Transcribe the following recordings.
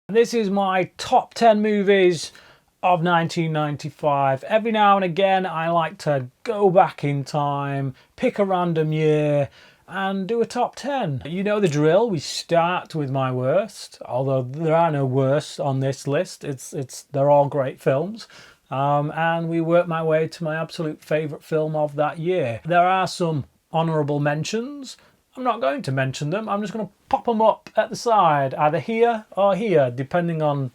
This is my top 10 movies of 1995. Every now and again, I like to go back in time, pick a random year, and do a top 10. You know the drill. We start with my worst, although there are no worst on this list. They're all great films. And we work my way to my absolute favourite film of that year. There are some honourable mentions. I'm not going to mention them. I'm just going to pop them up at the side, either here or here, depending on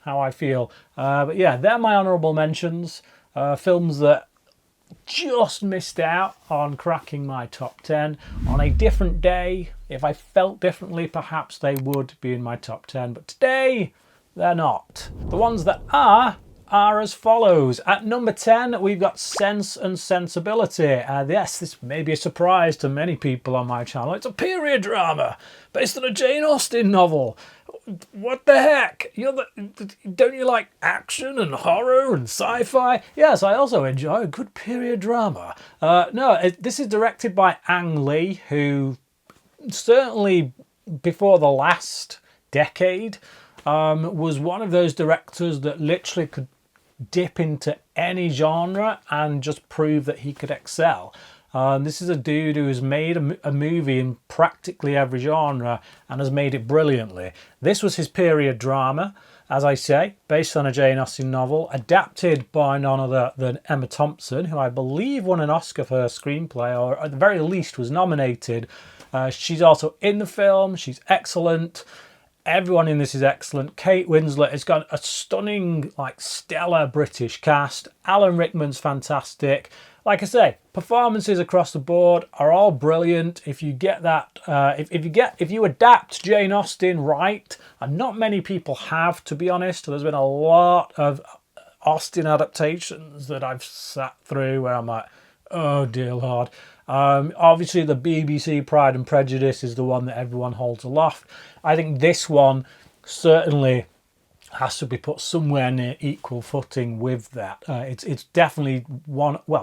how I feel. But yeah, they're my honourable mentions. Films that just missed out on cracking my top 10. On a different day, if I felt differently, perhaps they would be in my top 10. But today, they're not. The ones that are as follows. At number 10, we've got Sense and Sensibility. Yes, this may be a surprise to many people on my channel. It's a period drama based on a Jane Austen novel. What the heck? Don't you like action and horror and sci-fi? Yes, I also enjoy a good period drama. This is directed by Ang Lee, who certainly before the last decade was one of those directors that literally could dip into any genre and just prove that he could excel. This is a dude who has made a movie in practically every genre and has made it brilliantly. This was his period drama, as I say, based on a Jane Austen novel, adapted by none other than Emma Thompson, who I believe won an Oscar for her screenplay, or at the very least was nominated. She's also in the film. She's excellent. Everyone in this is excellent. Kate Winslet has got a stunning, stellar British cast. Alan Rickman's fantastic. Like I say, performances across the board are all brilliant. If you get that, if you adapt Jane Austen right, and not many people have, to be honest. There's been a lot of Austen adaptations that I've sat through where I'm like, oh dear Lord. Obviously, the BBC Pride and Prejudice is the one that everyone holds aloft. I think this one certainly has to be put somewhere near equal footing with that. It's definitely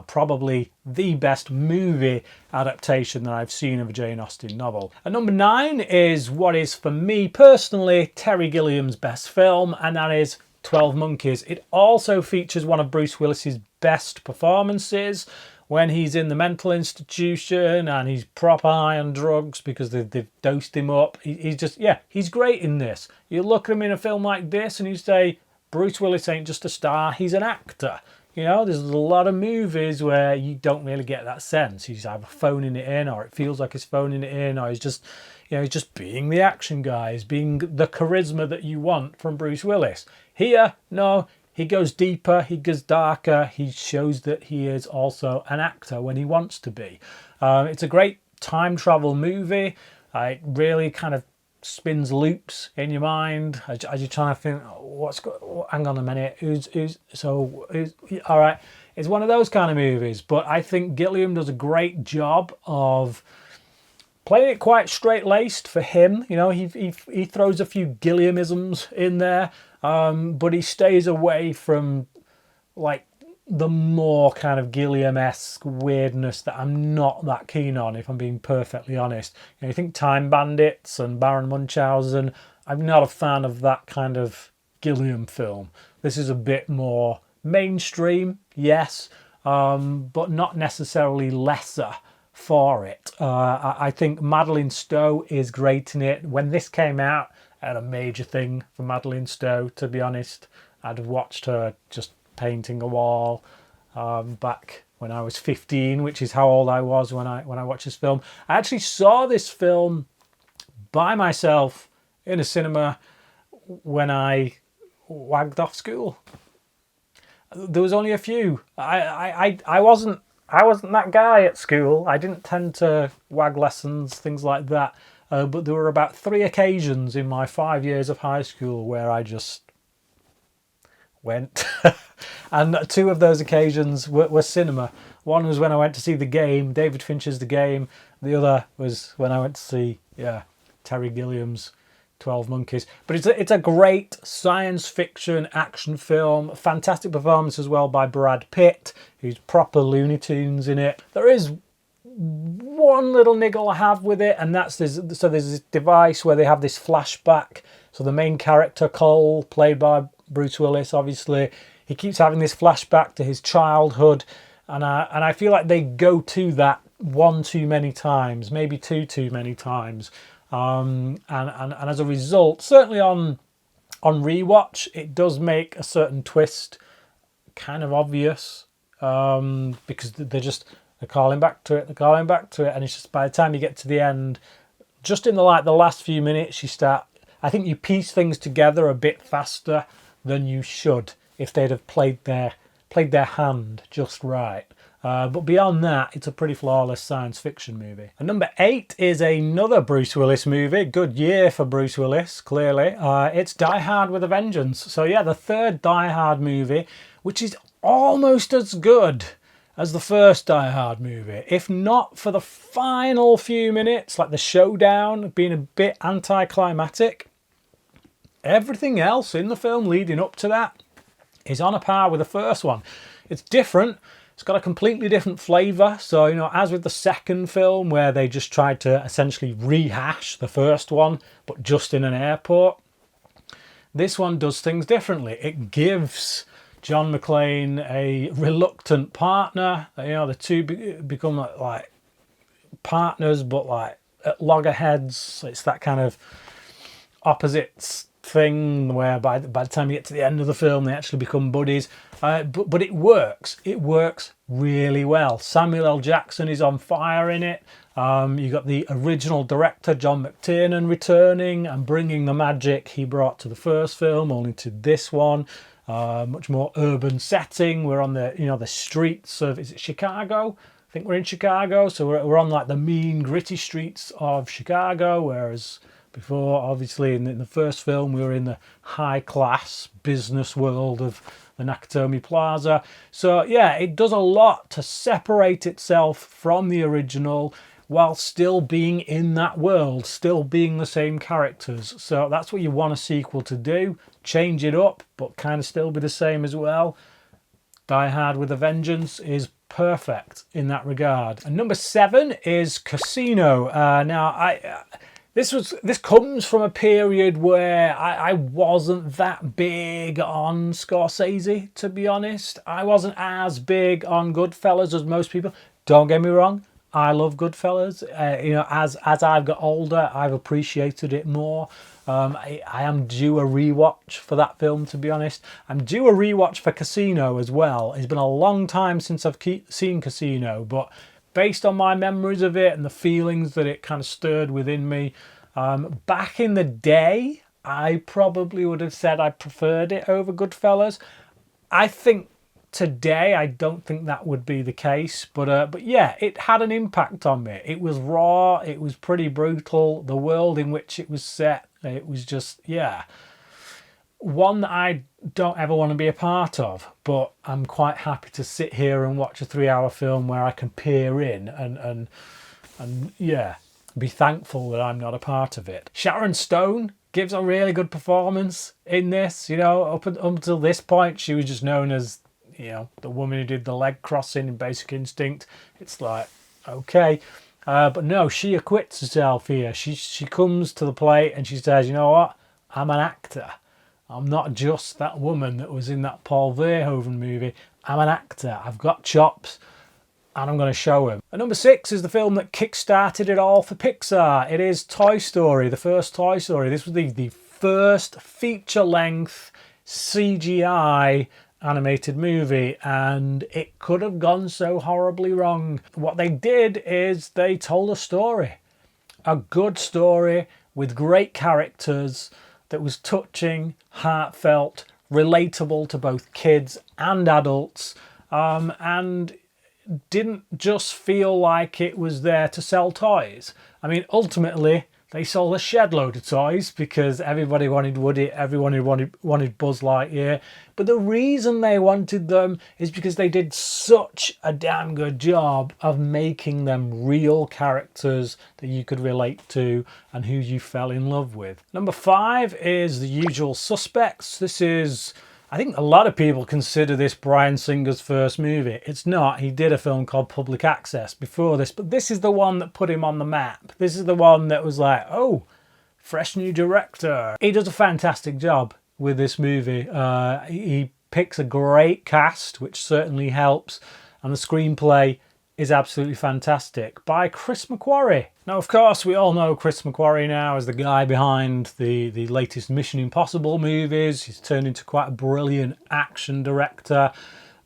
probably the best movie adaptation that I've seen of a Jane Austen novel. And number 9 is what is, for me personally, Terry Gilliam's best film, and that is 12 Monkeys. It also features one of Bruce Willis's best performances when he's in the mental institution and he's proper high on drugs because they've dosed him up. He's great in this. You look at him in a film like this and you say, Bruce Willis ain't just a star, he's an actor. You know, there's a lot of movies where you don't really get that sense. He's either phoning it in, or it feels like he's phoning it in, or he's just being the action guy. He's being the charisma that you want from Bruce Willis. Here, no. He goes deeper, he goes darker, he shows that he is also an actor when he wants to be. It's a great time travel movie. It really kind of spins loops in your mind as you're trying to think, hang on a minute, all right. It's one of those kind of movies, but I think Gilliam does a great job of playing it quite straight-laced for him. You know, he throws a few Gilliamisms in there, but he stays away from the more kind of Gilliam-esque weirdness that I'm not that keen on, if I'm being perfectly honest. You think Time Bandits and Baron Munchausen, I'm not a fan of that kind of Gilliam film. This is a bit more mainstream, yes, but not necessarily lesser for it. I think Madeleine Stowe is great in it. When this came out, I had a major thing for Madeleine Stowe, to be honest. I'd have watched her just painting a wall back when I was 15, which is how old I was when I watched this film. I actually saw this film by myself in a cinema when I wagged off school. There was only a few. I wasn't that guy at school. I didn't tend to wag lessons, things like that. But there were about 3 occasions in my 5 years of high school where I just went. And 2 of those occasions were cinema. One was when I went to see The Game, David Fincher's The Game. The other was when I went to see, Terry Gilliam's 12 Monkeys. But it's a great science fiction action film. Fantastic performance as well by Brad Pitt, who's proper Looney Tunes in it. There is one little niggle I have with it, and that's there's this device where they have this flashback So the main character, Cole, played by Bruce Willis, obviously, he keeps having this flashback to his childhood, and I feel like they go to that one too many times, maybe two too many times, and as a result, certainly on rewatch, it does make a certain twist kind of obvious, because they're calling back to it, and it's just by the time you get to the end, just in the last few minutes, I think you piece things together a bit faster than you should if they'd have played their hand just right. But beyond that, it's a pretty flawless science fiction movie. And number 8 is another Bruce Willis movie. Good year for Bruce Willis, clearly. It's Die Hard with a Vengeance. So yeah, the third Die Hard movie, which is almost as good as the first Die Hard movie, if not for the final few minutes, like the showdown being a bit anticlimactic. Everything else in the film leading up to that is on a par with the first one. It's different. It's got a completely different flavour. So, as with the second film, where they just tried to essentially rehash the first one, but just in an airport, this one does things differently. It gives John McClane a reluctant partner. The two become like partners, but like at loggerheads. It's that kind of opposites thing where by the time you get to the end of the film, they actually become buddies. But it works. It works really well. Samuel L. Jackson is on fire in it. You got the original director, John McTiernan, returning and bringing the magic he brought to the first film, only to this one. Much more urban setting. We're on the streets of, is it Chicago? I think we're in Chicago. So we're on like the mean, gritty streets of Chicago, whereas before, obviously, in the first film, we were in the high-class business world of the Nakatomi Plaza. So, yeah, it does a lot to separate itself from the original while still being in that world, still being the same characters. So that's what you want a sequel to do. Change it up, but kind of still be the same as well. Die Hard with a Vengeance is perfect in that regard. And number 7 is Casino. This comes from a period where I wasn't that big on Scorsese, to be honest. I wasn't as big on Goodfellas as most people. Don't get me wrong, I love Goodfellas. As I've got older, I've appreciated it more. I am due a rewatch for that film, to be honest. I'm due a rewatch for Casino as well. It's been a long time since I've seen Casino, but based on my memories of it and the feelings that it kind of stirred within me, back in the day, I probably would have said I preferred it over Goodfellas. I think today, I don't think that would be the case, but yeah, it had an impact on me. It was raw, it was pretty brutal. The world in which it was set, it was just, yeah, one that I don't ever want to be a part of, but I'm quite happy to sit here and watch a 3-hour film where I can peer in and yeah, be thankful that I'm not a part of it. Sharon Stone gives a really good performance in this. Up until this point, she was just known as, the woman who did the leg crossing in Basic Instinct. It's like, okay. But no, she acquits herself here. She comes to the plate and she says, you know what? I'm an actor. I'm not just that woman that was in that Paul Verhoeven movie. I'm an actor. I've got chops and I'm going to show him. And number 6 is the film that kick-started it all for Pixar. It is Toy Story, the first Toy Story. This was the first feature-length CGI animated movie, and it could have gone so horribly wrong. What they did is they told a good story with great characters that was touching, heartfelt, relatable to both kids and adults, and didn't just feel like it was there to sell toys. I mean, ultimately, they sold a shed load of toys because everybody wanted Woody, everyone wanted Buzz Lightyear. But the reason they wanted them is because they did such a damn good job of making them real characters that you could relate to and who you fell in love with. Number 5 is The Usual Suspects. This is, I think a lot of people consider this Bryan Singer's first movie. It's not. He did a film called Public Access before this, but this is the one that put him on the map. This is the one that was like, oh, fresh new director. He does a fantastic job with this movie. He picks a great cast, which certainly helps, and the screenplay is absolutely fantastic, by Chris McQuarrie. Now, of course, we all know Chris McQuarrie now as the guy behind the latest Mission Impossible movies. He's turned into quite a brilliant action director,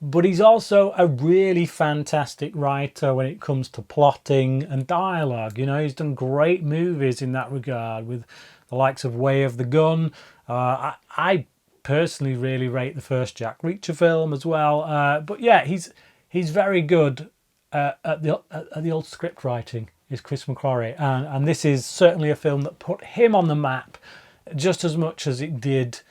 but he's also a really fantastic writer when it comes to plotting and dialogue. You know, he's done great movies in that regard with the likes of Way of the Gun. I personally really rate the first Jack Reacher film as well. But yeah, he's very good at the old script writing, is Chris McQuarrie, and this is certainly a film that put him on the map just as much as it did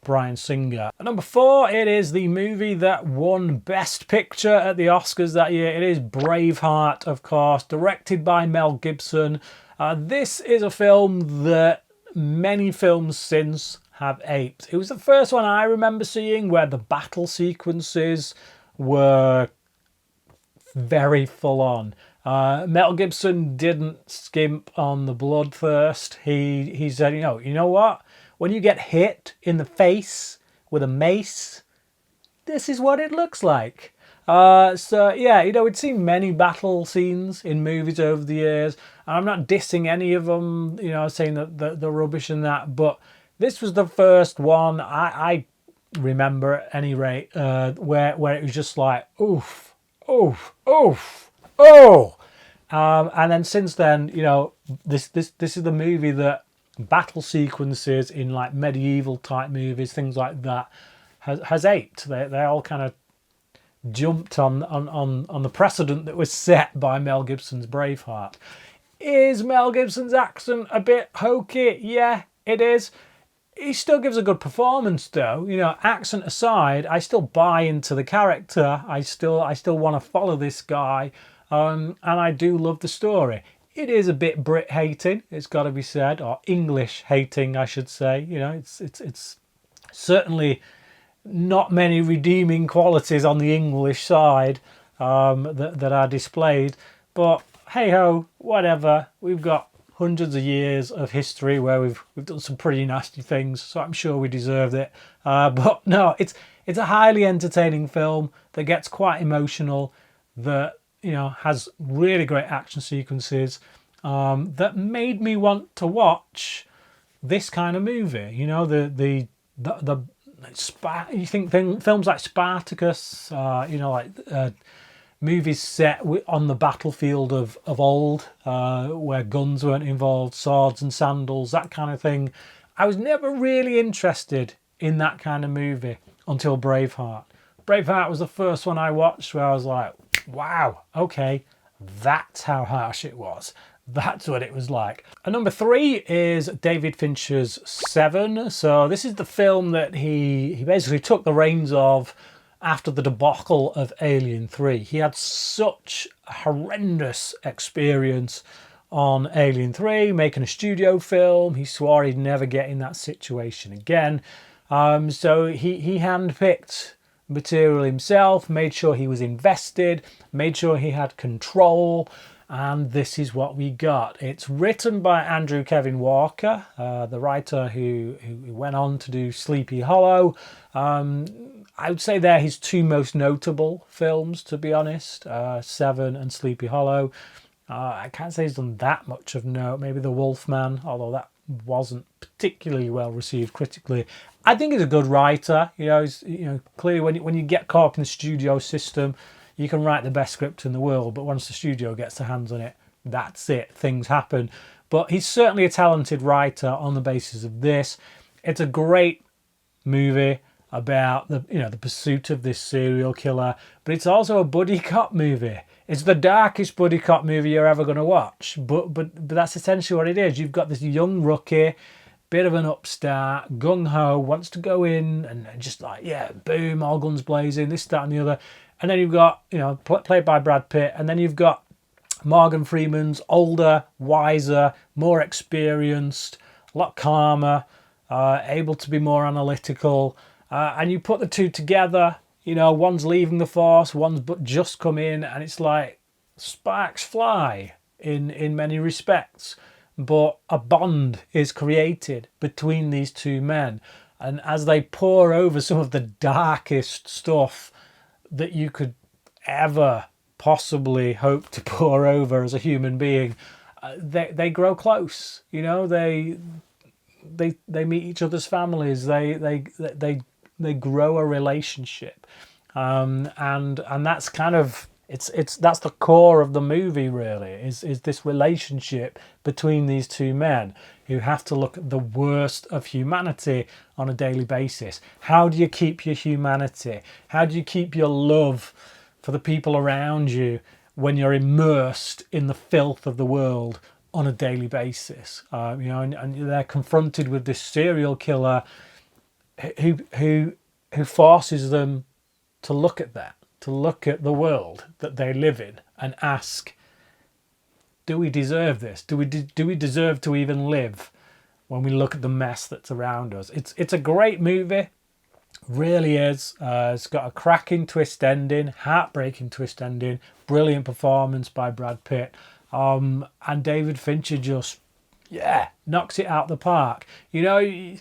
Bryan Singer. At number 4, it is the movie that won Best Picture at the Oscars that year. It is Braveheart, of course, directed by Mel Gibson. This is a film that many films since have aped. It was the first one I remember seeing where the battle sequences were very full on. Mel Gibson didn't skimp on the bloodthirst. He said, you know what? When you get hit in the face with a mace, this is what it looks like. So yeah, we'd seen many battle scenes in movies over the years, and I'm not dissing any of them, saying that they're rubbish and that, but this was the first one I remember at any rate, where it was just like, oof, oof, oof, oh. And then since then, this is the movie that battle sequences in like medieval type movies, things like that, has aped. They all kind of jumped on the precedent that was set by Mel Gibson's Braveheart. Is Mel Gibson's accent a bit hokey? Yeah, it is. He still gives a good performance though. Accent aside, I still buy into the character. I still want to follow this guy, and I do love the story. It is a bit Brit hating, it's got to be said, or English hating, I should say. It's certainly not many redeeming qualities on the English side that are displayed. But hey ho, whatever. We've got hundreds of years of history where we've done some pretty nasty things, so I'm sure we deserved it. But no, it's a highly entertaining film that gets quite emotional, that has really great action sequences, that made me want to watch this kind of movie. You think films like Spartacus, movies set on the battlefield of old, where guns weren't involved, swords and sandals, that kind of thing. I was never really interested in that kind of movie until Braveheart. Braveheart was the first one I watched where I was like, wow, okay, that's how harsh it was. That's what it was like. And number 3 is David Fincher's Seven. So this is the film that he basically took the reins of after the debacle of Alien 3. He had such a horrendous experience on Alien 3, making a studio film. He swore he'd never get in that situation again. So he handpicked material himself, made sure he was invested, made sure he had control, and this is what we got. It's written by Andrew Kevin Walker, the writer who went on to do Sleepy Hollow. I would say they're his 2 most notable films, to be honest, Seven and Sleepy Hollow. I can't say he's done that much of note. Maybe The Wolfman, although that wasn't particularly well received critically. I think he's a good writer. Clearly when you get caught in the studio system, you can write the best script in the world, but once the studio gets their hands on it, that's it. Things happen. But he's certainly a talented writer on the basis of this. It's a great movie about the pursuit of this serial killer, but it's also a buddy cop movie. It's the darkest buddy cop movie you're ever going to watch, but that's essentially what it is. You've got this young rookie, bit of an upstart, gung-ho, wants to go in and just like, yeah, boom, all guns blazing, this, that and the other. And then you've got, played by Brad Pitt, and then you've got Morgan Freeman's older, wiser, more experienced, a lot calmer, able to be more analytical. And you put the two together, one's leaving the force, one's but just come in, and it's like sparks fly in many respects. but a bond is created between these two men. And as they pour over some of the darkest stuff that you could ever possibly hope to pour over as a human being, they grow close. You know, they meet each other's families. They grow a relationship, and that's kind of that's the core of the movie. Really, is this relationship between these two men who have to look at the worst of humanity on a daily basis. How do you keep your humanity? How do you keep your love for the people around you when you're immersed in the filth of the world on a daily basis? And they're confronted with this serial killer who forces them to look at that, to look at the world that they live in, and ask, do we deserve this? Do we deserve to even live when we look at the mess that's around us? It's a great movie, really is. It's got a cracking twist ending, heartbreaking twist ending, brilliant performance by Brad Pitt, and David Fincher just knocks it out the park. You know,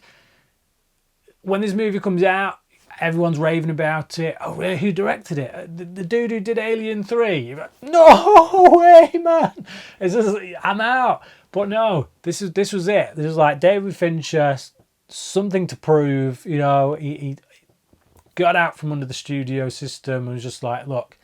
when this movie comes out, everyone's raving about it. Oh, really? Who directed it? The dude who did Alien 3. You're like, no way, man. It's just, I'm out. But no, this was it. This was like David Fincher, something to prove. You know, he got out from under the studio system and was just like, look,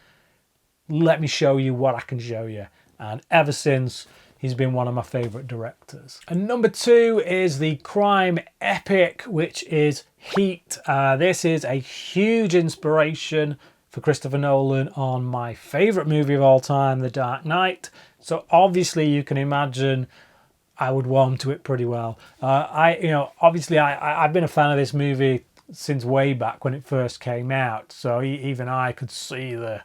let me show you what I can show you. And ever since, he's been one of my favourite directors. And number 2 is the crime epic, which is Heat. This is a huge inspiration for Christopher Nolan on my favourite movie of all time, The Dark Knight. So obviously you can imagine I would warm to it pretty well. I've been a fan of this movie since way back when it first came out. So even I could see the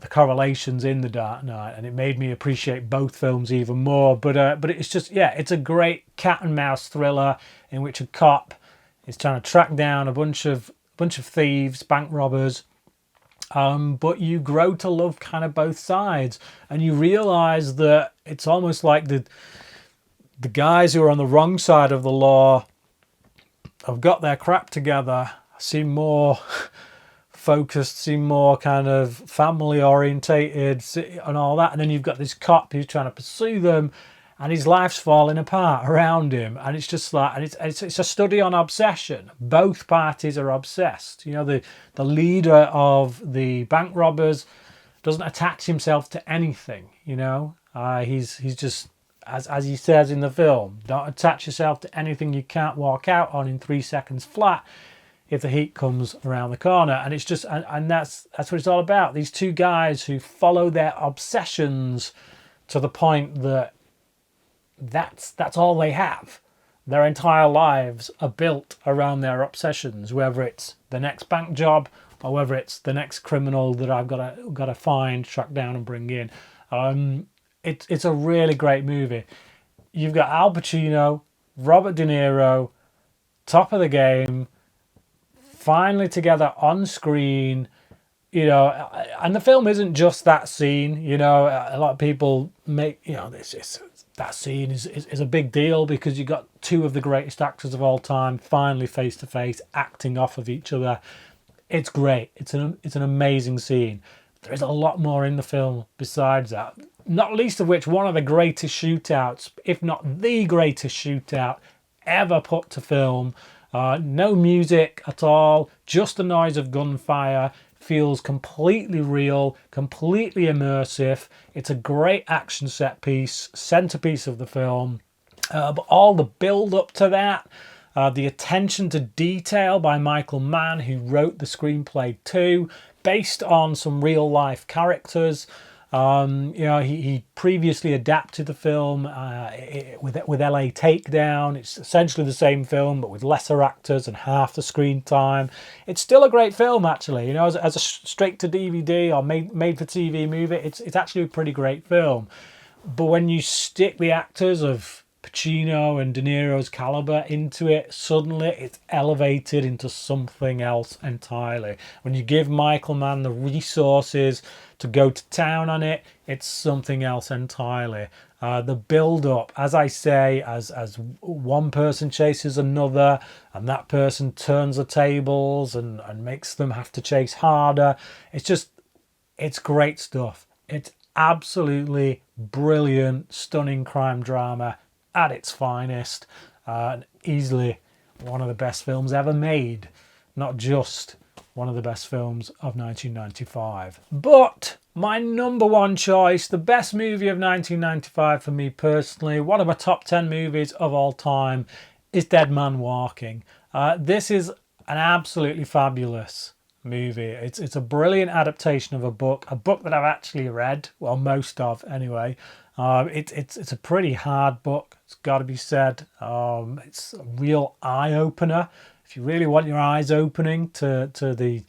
correlations in The Dark Knight, and it made me appreciate both films even more. But it's just, it's a great cat and mouse thriller in which a cop is trying to track down a bunch of thieves, bank robbers. But you grow to love kind of both sides, and you realise that it's almost like the guys who are on the wrong side of the law have got their crap together, seem more focused, seem more kind of family orientated and all that, and then you've got this cop who's trying to pursue them, and his life's falling apart around him, and it's just like, and it's a study on obsession. Both parties are obsessed. You know, the leader of the bank robbers doesn't attach himself to anything. You know, he's just, as he says in the film, don't attach yourself to anything you can't walk out on in 3 seconds flat if the heat comes around the corner. And it's just, and that's what it's all about. These two guys who follow their obsessions to the point that that's all they have. Their entire lives are built around their obsessions, whether it's the next bank job or whether it's the next criminal that I've got to find, track down, and bring in. It's a really great movie. You've got Al Pacino, Robert De Niro, top of the game, finally together on screen. You know, and the film isn't just that scene. You know, a lot of people make, that scene is a big deal because you got two of the greatest actors of all time finally face to face, acting off of each other. It's great. It's an amazing scene. There is a lot more in the film besides that. Not least of which, one of the greatest shootouts, if not the greatest shootout ever put to film. No music at all, just the noise of gunfire. Feels completely real, completely immersive. It's a great action set piece, centerpiece of the film. But all the build up to that, the attention to detail by Michael Mann, who wrote the screenplay too, based on some real life characters. He previously adapted the film with LA Takedown. It's essentially the same film, but with lesser actors and half the screen time. It's still a great film, actually. You know, as a straight to DVD or made for TV movie, it's actually a pretty great film. But when you stick the actors of Pacino and De Niro's caliber into it, suddenly it's elevated into something else entirely. When you give Michael Mann the resources to go to town on it, it's something else entirely. The build up, as I say, as one person chases another and that person turns the tables and makes them have to chase harder, it's great stuff. It's absolutely brilliant, stunning crime drama at its finest, and easily one of the best films ever made, not just one of the best films of 1995. But my number one choice, the best movie of 1995 for me personally, one of my top 10 movies of all time, is Dead Man Walking. This is an absolutely fabulous movie. It's a brilliant adaptation of a book that I've actually read, well, most of anyway. It's a pretty hard book, it's got to be said. It's a real eye-opener. If you really want your eyes opening to the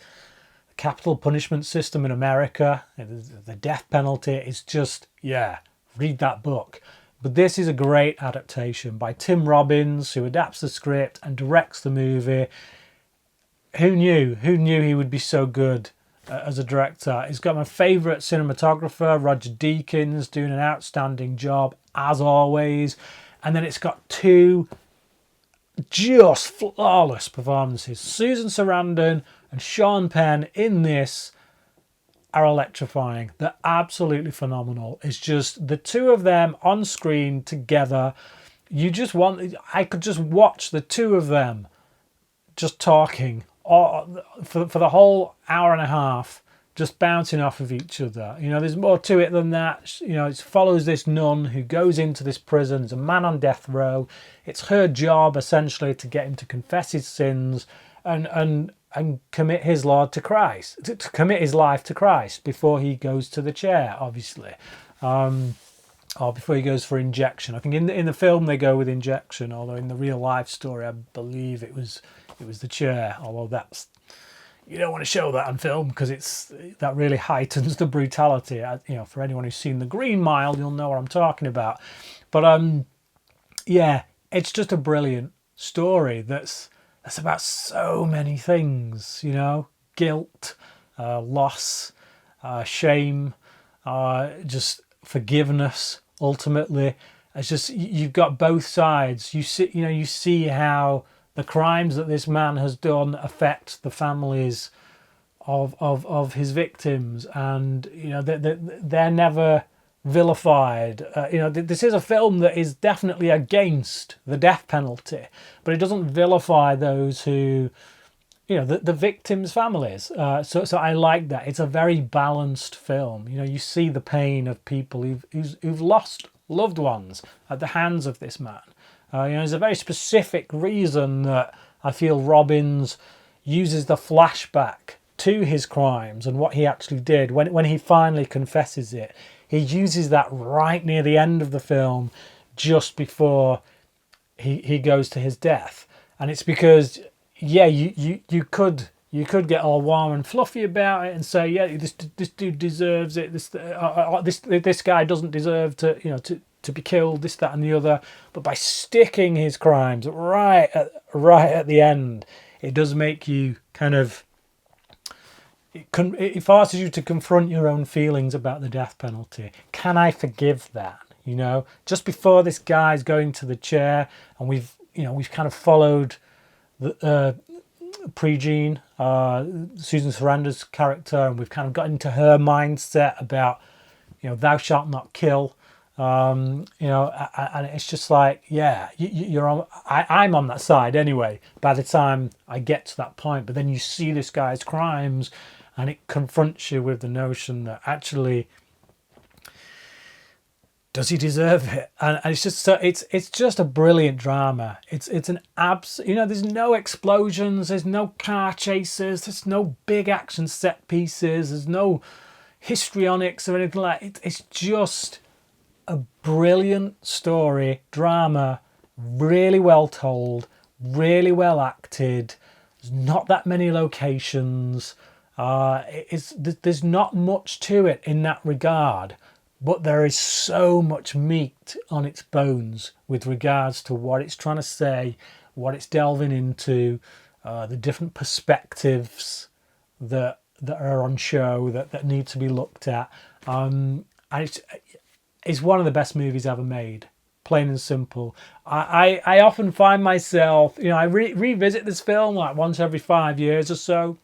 capital punishment system in America, the death penalty, it's just, yeah, read that book. But this is a great adaptation by Tim Robbins, who adapts the script and directs the movie. Who knew he would be so good as a director? He's got my favourite cinematographer, Roger Deakins, doing an outstanding job, as always. And then it's got two just flawless performances. Susan Sarandon and Sean Penn in this are electrifying. They're absolutely phenomenal. It's just the two of them on screen together. I could just watch the two of them just talking for the whole hour and a half, just bouncing off of each other. You know, there's more to it than that. You know, it follows this nun who goes into this prison. There's a man on death row. It's her job essentially to get him to confess his sins and commit his Lord to Christ, to commit his life to Christ before he goes to the chair, obviously, or before he goes for injection. I think in the film they go with injection, although in the real life story I believe it was the chair. Although that's, you don't want to show that on film because that really heightens the brutality. You know, for anyone who's seen The Green Mile, you'll know what I'm talking about. But yeah, it's just a brilliant story that's about so many things. You know, guilt, loss, shame, just forgiveness. Ultimately, it's just you've got both sides. You see how the crimes that this man has done affect the families of his victims, and you know they're never vilified. You know, this is a film that is definitely against the death penalty, but it doesn't vilify those who, you know, the victims' families. So I like that. It's a very balanced film. You know, you see the pain of people who've lost loved ones at the hands of this man. You know, there's a very specific reason that I feel Robbins uses the flashback to his crimes and what he actually did when he finally confesses it. He uses that right near the end of the film, just before he goes to his death, and it's because, yeah, you could get all warm and fluffy about it and say, yeah, this dude deserves it. This guy doesn't deserve to be killed, this, that, and the other. But by sticking his crimes right at the end, it does make you kind of, it forces you to confront your own feelings about the death penalty. Can I forgive that? You know, just before this guy's going to the chair, and we've kind of followed the Prejean, Susan Sarandon's character, and we've kind of got into her mindset about, you know, thou shalt not kill. You know, and it's just like, yeah, you're on. I'm on that side anyway. By the time I get to that point, but then you see this guy's crimes, and it confronts you with the notion that actually, does he deserve it? And it's just so it's just a brilliant drama. It's an you know, there's no explosions, there's no car chases, there's no big action set pieces, there's no histrionics or anything like it. It's just a brilliant story, drama, really well told, really well acted. There's not that many locations. There's not much to it in that regard, but there is so much meat on its bones with regards to what it's trying to say, what it's delving into, the different perspectives that are on show that need to be looked at. And it's one of the best movies ever made, plain and simple. I often find myself, I revisit this film like once every 5 years or so,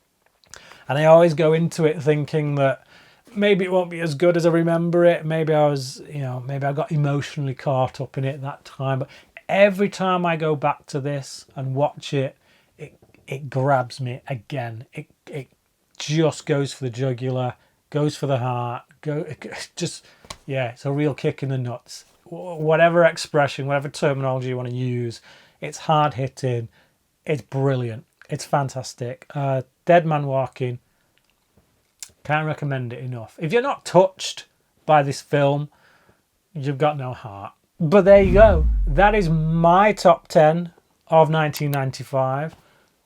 and I always go into it thinking that maybe it won't be as good as I remember it. Maybe maybe I got emotionally caught up in it that time. But every time I go back to this and watch it, it grabs me again. It just goes for the jugular, goes for the heart. It's a real kick in the nuts. Whatever expression, whatever terminology you want to use, it's hard hitting. It's brilliant. It's fantastic. Dead Man Walking. Can't recommend it enough. If you're not touched by this film, you've got no heart. But there you go. That is my top 10 of 1995.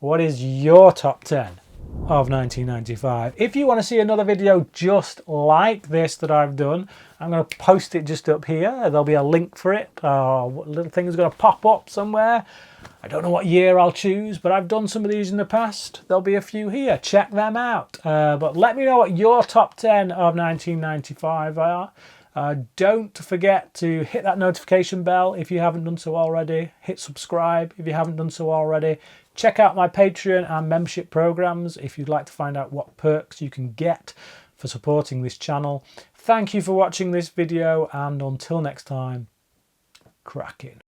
What is your top 10 of 1995? If you want to see another video just like this that I've done, I'm going to post it just up here. There'll be a link for it. A little thing is going to pop up somewhere. I don't know what year I'll choose, but I've done some of these in the past. There'll be a few here. Check them out. But let me know what your top 10 of 1995 are. Don't forget to hit that notification bell if you haven't done so already. Hit subscribe if you haven't done so already. Check out my Patreon and membership programs if you'd like to find out what perks you can get for supporting this channel. Thank you for watching this video, and until next time, cracking.